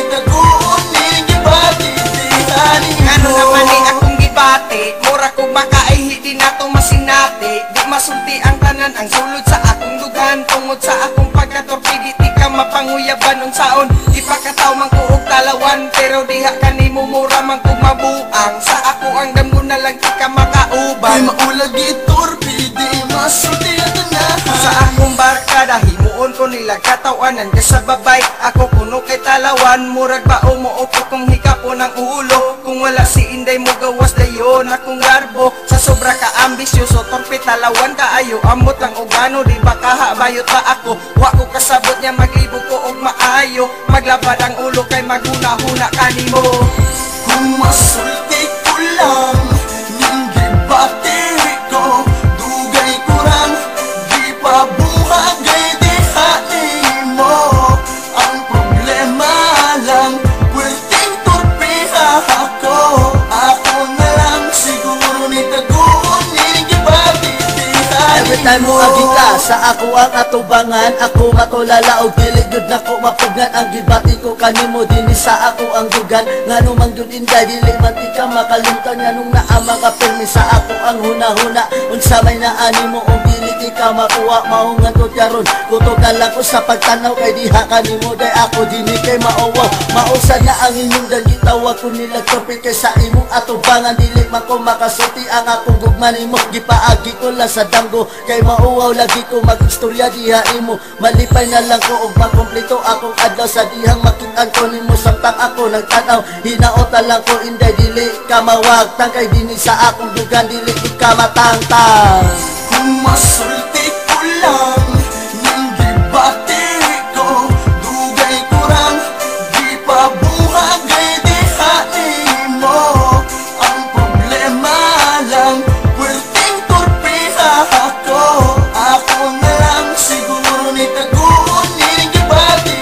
dagoon ni gibati tihani mo. Ano naman ni akong gibati, mura ko makaihi di nato masinati. Di masulti ang tanan ang sulod sa akong dugan, tungod sa akong pagkatorpidi di ka mapanguyaban unsaon. Ipakataw man ko og talawan, pero diha kanimo mura man ko mabuang. Sa ako ang damgo na lang di ka makauban. Ay maulagi torpidi masulti ang tanan. Sa akong barkada himuon ko nila katawanan ka sa babay. Ako kuno kay talawan, murag ba umuupo kong hikapon ang ulo. Kung wala si Inday mo gawas dayon akong garbo. Sa sobra ka ambisyoso torpe talawan kaayo. Amot lang og ano di ba kahabayot ba ako. Wa ko kasabot niya maglibo ko og maayo. Maglabad ang ulo kay maghuna-huna kanimo. Kung masulti ko lang ning gibati ko, dugay kurang di pa buhagay dihani mo. Ang problema lang pwedeng torpiha ako. Ako na lang siguro ni dagoon ni gibati tihani Every time mo agita sa ako ang atubangan, ako matulala og dili gyud nako mapugnan. Ang gibati ko kanimo dinhi sa ako ang dugan. Ngano man gyud Inday dili man ti ka makalimtan. Nganong naa mga pirmi sa ako ang hunahuna. Unsa may naani mo og dili ti ka makuha, maungan ko karon. Kutokan lang ko sa pagtanaw kay diha kanimo day ako dinhi kay maowaw. Mausa na ang inyong dagitawa ko nila topik kay sa imong atubangan. Dili man ko makasuti ang akong gugma nimo. Gipaagi ko lang sa danggo kay mauwaw lagi ko magistorya diha imo. Malipay na lang ko og makompleto akong adlaw sa dihang makit-an ko nimo. Samtang ako nagtanaw hinaot lang ko Inday dili ka mawagtang kay dinhi sa akong dugan dili ka matangtang. Kung masulti ko lang ning gibati ko, dugay kurang di pa buhagay dihani mo. Ang problema lang pwedeng torpiha ako. Ako na lang siguro ni dagoon ni gibati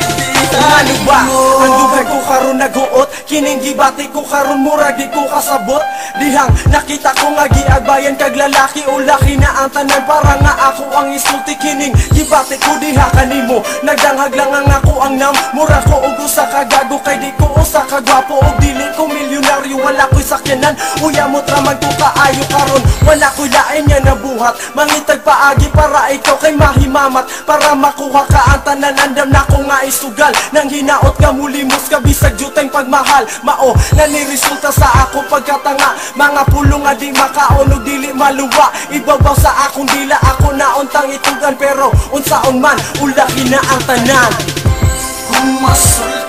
tihani Ba, mo. ang dugay ko karon naguot, kining gibati ko karon murag di ko kasabot. Dihang nakita ko nga giagbayan kag lalaki o laki na ang tanan para nga ako ang isulti. Kining gibati ko diha kanimo, nagdanghag lang ang ako ang nam. Mura ko og usa ka gago kay di ko usa ka gwapo og dili ko milyonaryo. Wala ko'y sakyanan, uya mo traman ko kaayo karon. Wala ko'y lain nga nabuhat, mangitag paagi para ikaw kay mahimamat. Para makuha ka ang tanan andam na ko nga isugal. Nang hinaot nga mulimos ka bisag jutay pagmahal. Mao na niresulta sa ako pagkatanga. Mga pulong nga di makaon o dili maluwa. Ibabaw sa akong dila ako na untang itugan. Pero unsaon man ulaki na ang tanan. Kung masulti